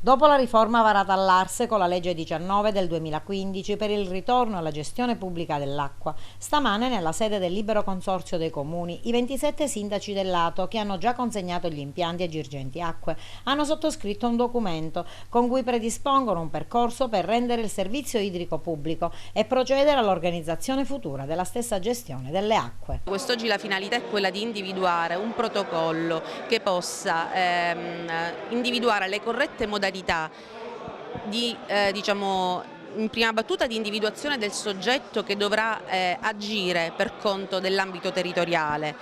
Dopo la riforma varata all'Arse con la legge 19 del 2015 per il ritorno alla gestione pubblica dell'acqua, stamane nella sede del Libero Consorzio dei Comuni, i 27 sindaci del lato che hanno già consegnato gli impianti a Girgenti Acque hanno sottoscritto un documento con cui predispongono un percorso per rendere il servizio idrico pubblico e procedere all'organizzazione futura della stessa gestione delle acque. Quest'oggi la finalità è quella di individuare un protocollo che possa individuare le corrette modalità di, in prima battuta di individuazione del soggetto che dovrà agire per conto dell'ambito territoriale,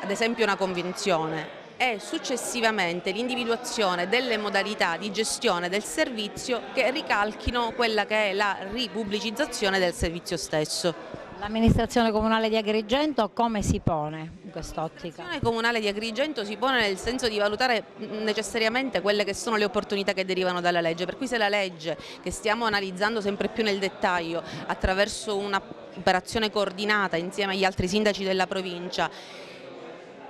ad esempio una convenzione, e successivamente l'individuazione delle modalità di gestione del servizio che ricalchino quella che è la ripubblicizzazione del servizio stesso. L'amministrazione comunale di Agrigento come si pone in quest'ottica? L'amministrazione comunale di Agrigento si pone nel senso di valutare necessariamente quelle che sono le opportunità che derivano dalla legge, per cui se la legge, che stiamo analizzando sempre più nel dettaglio attraverso un'operazione coordinata insieme agli altri sindaci della provincia,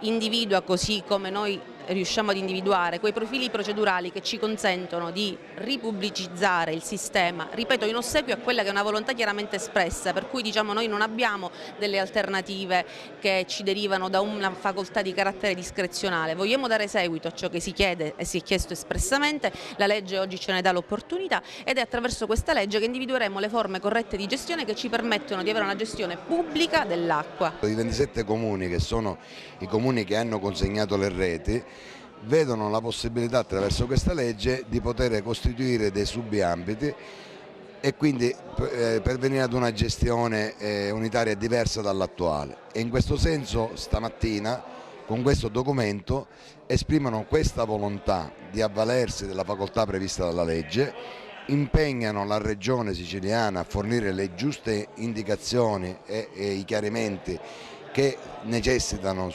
individua, così come noi riusciamo ad individuare, quei profili procedurali che ci consentono di ripubblicizzare il sistema, ripeto, in ossequio a quella che è una volontà chiaramente espressa, per cui noi non abbiamo delle alternative che ci derivano da una facoltà di carattere discrezionale, vogliamo dare seguito a ciò che si chiede e si è chiesto espressamente, la legge oggi ce ne dà l'opportunità ed è attraverso questa legge che individueremo le forme corrette di gestione che ci permettono di avere una gestione pubblica dell'acqua. I 27 comuni, che sono i comuni che hanno consegnato le reti, vedono la possibilità attraverso questa legge di poter costituire dei subambiti e quindi pervenire ad una gestione unitaria diversa dall'attuale. E in questo senso stamattina con questo documento esprimono questa volontà di avvalersi della facoltà prevista dalla legge, impegnano la Regione siciliana a fornire le giuste indicazioni e i chiarimenti che necessitano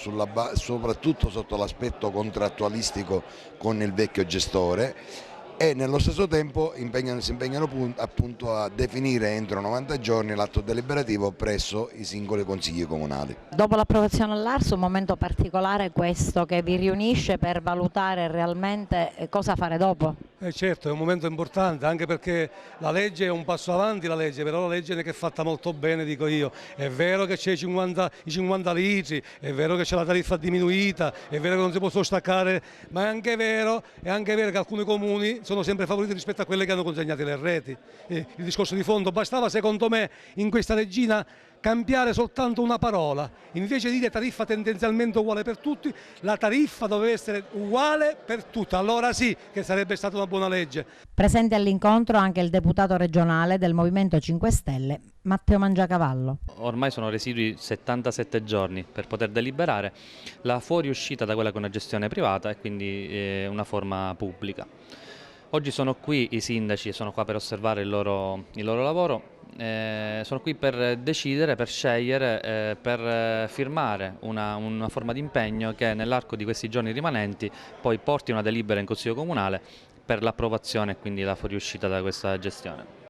soprattutto sotto l'aspetto contrattualistico con il vecchio gestore e nello stesso tempo si impegnano appunto a definire entro 90 giorni l'atto deliberativo presso i singoli consigli comunali. Dopo l'approvazione all'Arso un momento particolare è questo che vi riunisce per valutare realmente cosa fare dopo? Certo, è un momento importante anche perché la legge è un passo avanti, però la legge non è che è fatta molto bene, dico io. È vero che c'è i 50 litri, è vero che c'è la tariffa diminuita, è vero che non si può staccare, ma è anche vero che alcuni comuni sono sempre favoriti rispetto a quelle che hanno consegnato le reti. Il discorso di fondo bastava, secondo me, in questa leggina cambiare soltanto una parola, invece di dire tariffa tendenzialmente uguale per tutti, la tariffa doveva essere uguale per tutti, allora sì che sarebbe stata una buona legge. Presente all'incontro anche il deputato regionale del Movimento 5 Stelle, Matteo Mangiacavallo. Ormai sono residui 77 giorni per poter deliberare la fuoriuscita da quella che è una gestione privata e quindi una forma pubblica. Oggi sono qui i sindaci, sono qua per osservare il loro lavoro. Sono qui per decidere, per scegliere, per firmare una forma di impegno che nell'arco di questi giorni rimanenti poi porti una delibera in Consiglio Comunale per l'approvazione e quindi la fuoriuscita da questa gestione.